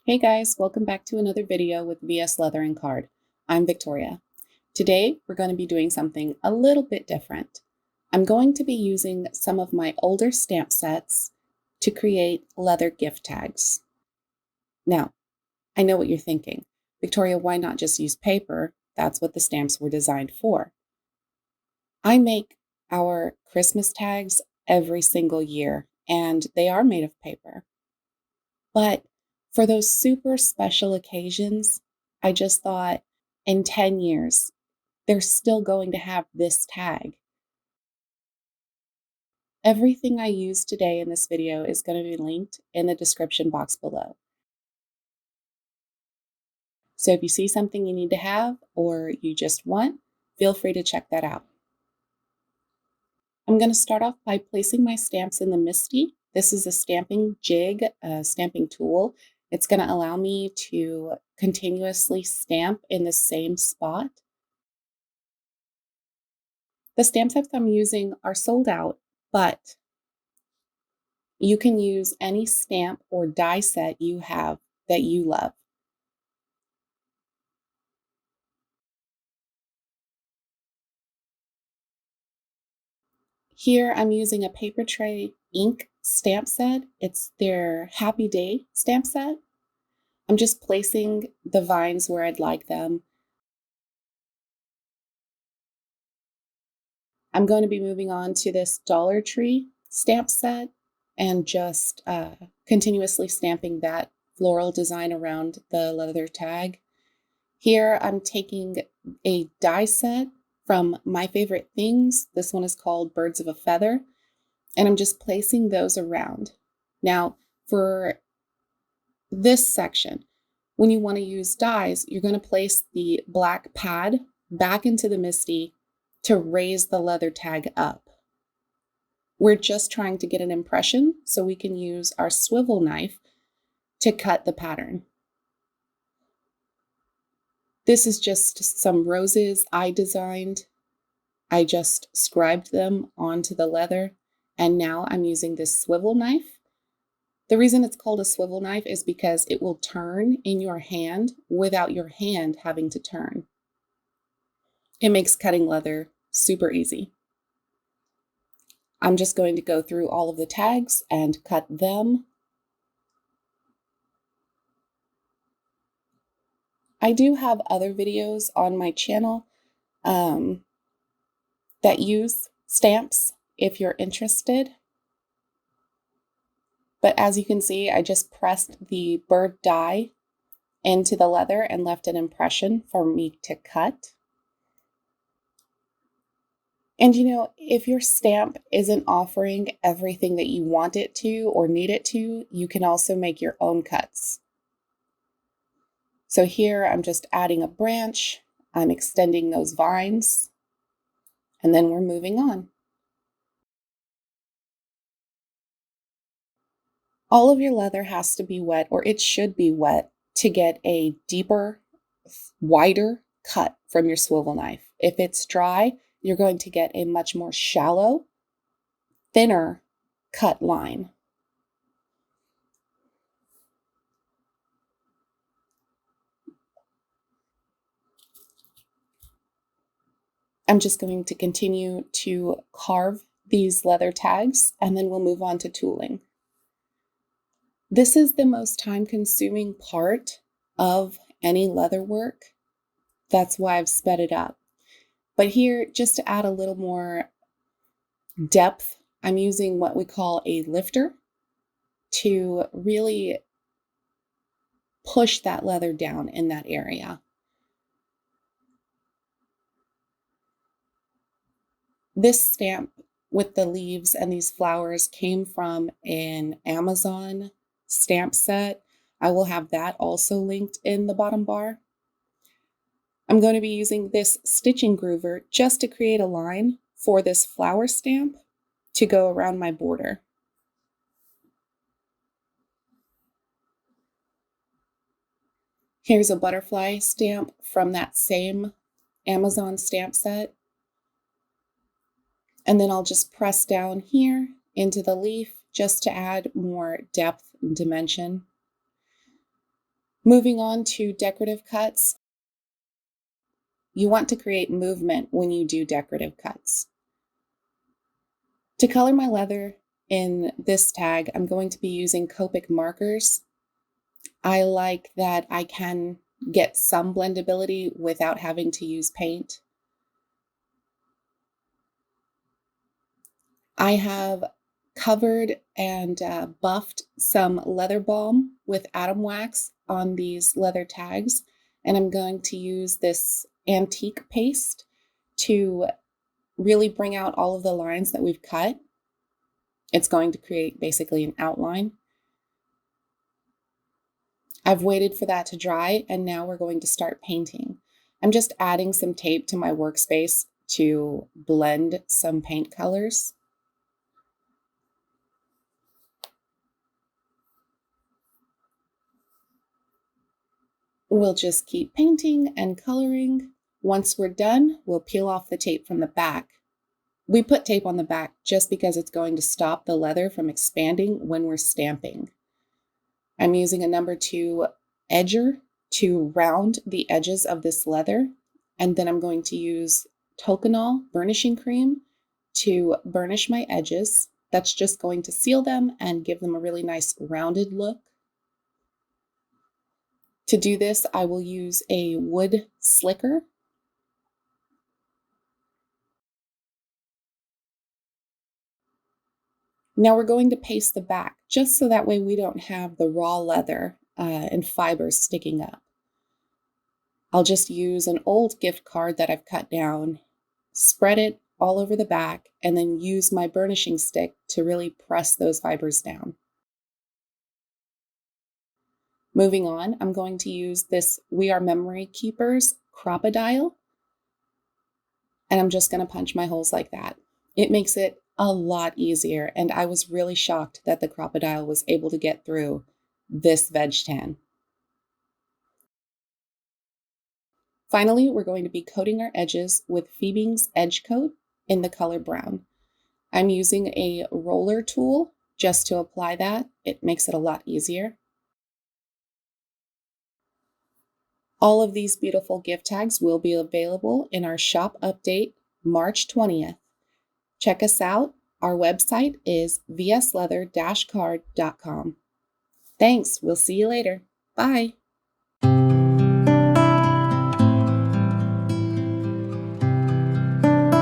Hey guys, welcome back to another video with VS Leather and Card. I'm Victoria. Today we're going to be doing something a little bit different. I'm going to be using some of my older stamp sets to create leather gift tags. Now, I know what you're thinking. Victoria, why not just use paper? That's what the stamps were designed for. I make our Christmas tags every single year, and they are made of paper. But for those super special occasions, I just thought in 10 years, they're still going to have this tag. Everything I use today in this video is going to be linked in the description box below. So if you see something you need to have or you just want, feel free to check that out. I'm going to start off by placing my stamps in the MISTI. This is a stamping jig, a stamping tool. It's going to allow me to continuously stamp in the same spot. The stamp sets I'm using are sold out, but you can use any stamp or die set you have that you love. Here I'm using a Papertrey ink stamp set. It's their Happy Day stamp set. I'm just placing the vines where I'd like them. I'm going to be moving on to this Dollar Tree stamp set and just continuously stamping that floral design around the leather tag. Here I'm taking a die set from My Favorite Things. This one is called Birds of a Feather, and I'm just placing those around. Now, for this section, when you want to use dies, you're going to place the black pad back into the MISTI to raise the leather tag up. We're just trying to get an impression, so we can use our swivel knife to cut the pattern. This is just some roses I designed. I just scribed them onto the leather, and now I'm using this swivel knife. The reason it's called a swivel knife is because it will turn in your hand without your hand having to turn. It makes cutting leather super easy. I'm just going to go through all of the tags and cut them. I do have other videos on my channel that use stamps if you're interested. But as you can see, I just pressed the bird die into the leather and left an impression for me to cut. And you know, if your stamp isn't offering everything that you want it to or need it to, you can also make your own cuts. So here I'm just adding a branch, I'm extending those vines, and then we're moving on. All of your leather has to be wet, or it should be wet, to get a deeper, wider cut from your swivel knife. If it's dry, you're going to get a much more shallow, thinner cut line. I'm just going to continue to carve these leather tags, and then we'll move on to tooling. This is the most time-consuming part of any leather work. That's why I've sped it up. But here, just to add a little more depth, I'm using what we call a lifter to really push that leather down in that area. This stamp with the leaves and these flowers came from an Amazon stamp set. I will have that also linked in the bottom bar. I'm going to be using this stitching groover just to create a line for this flower stamp to go around my border. Here's a butterfly stamp from that same Amazon stamp set. And then I'll just press down here into the leaf just to add more depth and dimension. Moving on to decorative cuts. You want to create movement when you do decorative cuts. To color my leather in this tag, I'm going to be using Copic markers. I like that I can get some blendability without having to use paint. I have covered and buffed some leather balm with atom wax on these leather tags, and I'm going to use this antique paste to really bring out all of the lines that we've cut. It's going to create basically an outline. I've waited for that to dry, and now we're going to start painting. I'm just adding some tape to my workspace to blend some paint colors. We'll just keep painting and coloring. Once we're done, we'll peel off the tape from the back. We put tape on the back just because it's going to stop the leather from expanding when we're stamping. I'm using a number 2 edger to round the edges of this leather, and then I'm going to use Tokonol burnishing cream to burnish my edges. That's just going to seal them and give them a really nice rounded look. To do this, I will use a wood slicker. Now we're going to paste the back, just so that way we don't have the raw leather and fibers sticking up. I'll just use an old gift card that I've cut down, spread it all over the back, and then use my burnishing stick to really press those fibers down. Moving on, I'm going to use this We Are Memory Keepers Crocodile, and I'm just going to punch my holes like that. It makes it a lot easier, and I was really shocked that the crocodile was able to get through this veg tan. Finally, we're going to be coating our edges with Phoebe's Edge Coat in the color brown. I'm using a roller tool just to apply that. It makes it a lot easier. All of these beautiful gift tags will be available in our shop update March 20th. Check us out. Our website is vsleather-card.com. Thanks. We'll see you later. Bye.